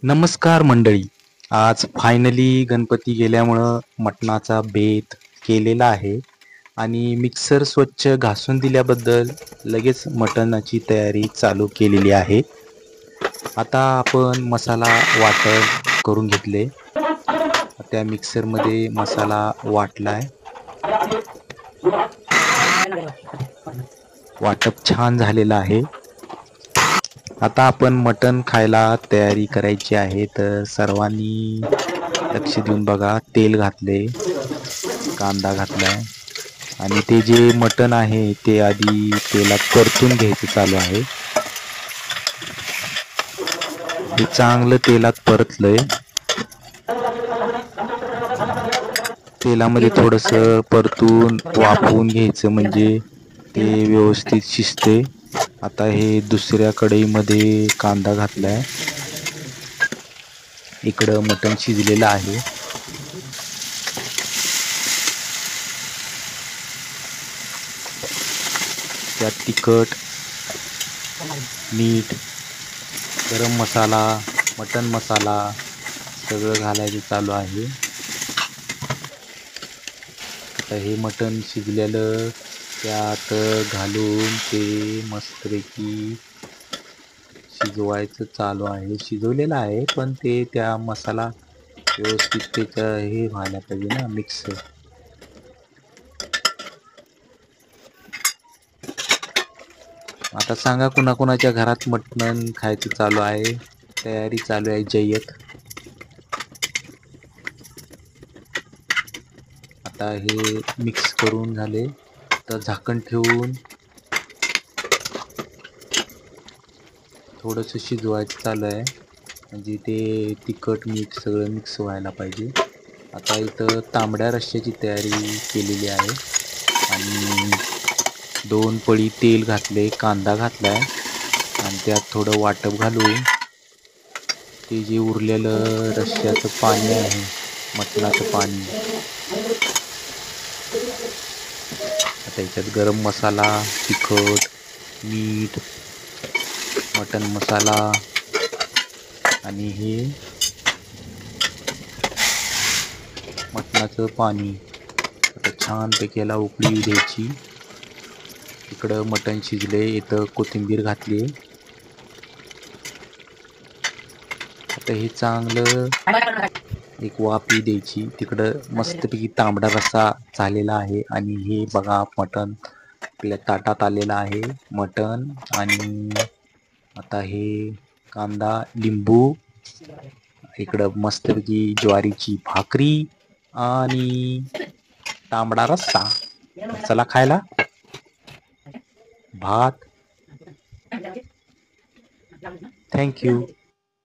नमस्कार मंडळी. आज फायनली गणपती गेल्यामुळं मटणाचा बेत केलेला आहे आणि मिक्सर स्वच्छ घासून दिल्याबद्दल लगेच मटणाची तयारी चालू केलेली आहे. आता आपण मसाला वाटप करून घेतले. त्या मिक्सरमध्ये मसाला वाटलाय. वाटप छान झालेलं आहे. आता आपण मटण खायला तयारी करायची आहे, तर सर्वांनी लक्ष देऊन बघा. तेल घातले, कांदा घातलाय आणि ते जे मटण आहे ते आधी तेलात परतून घ्यायचं चालू आहे. हे चांगलं तेलात परतलंय. तेलामध्ये थोडंसं परतून वाफवून घ्यायचं म्हणजे ते व्यवस्थित शिजते. आता हे दुसऱ्या कढईमध्ये कांदा घातलाय. इकडं मटण शिजलेलं आहे. त्यात तिखट, मीठ, गरम मसाला, मटण मसाला सगळं घालायचं चालू आहे. आता हे मटण शिजलेलं त्यात घालून ते मस्तपैकी शिजवायचं चालू आहे. शिजवलेलं आहे पण ते त्या मसाला व्यवस्थित त्याचं हे व्हायला पाहिजे ना, मिक्स. आता सांगा कुणाकुणाच्या घरात मटण खायचं चालू आहे. तयारी चालू आहे जय्यत. आता हे मिक्स करून झाले तर झाकण ठेवून थोडंसं शिजवायचं चालू आहे, म्हणजे ते तिखट मीठ सगळं मिक्स व्हायला पाहिजे. आता इथं तांबड्या रश्श्याची तयारी केलेली आहे आणि 2 पळी तेल घातले, कांदा घातलाय आणि त्यात थोडं वाटप घालून ते जे उरलेलं रश्श्याचं पाणी आहे, मटणाचं पाणी, आता याच्यात गरम मसाला, तिखट, मीठ, मटण मसाला आणि हे मटणाचं पाणी आता छानपैकी याला उकळी येऊ द्यायची. इकडं मटण शिजले, इथं कोथिंबीर घातली. आता हे चांगलं एक वाफ येऊ द्यायची. तिकडं मस्तपैकी तांबडा रस्सा झालेला आहे आणि हे बघा मटण आपल्या ताटात आलेलं आहे. मटण आणि आता हे कांदा, लिंबू, इकडं मस्तपैकी ज्वारीची भाकरी आणि तांबडा रस्सा. चला खायला. भात. Thank you.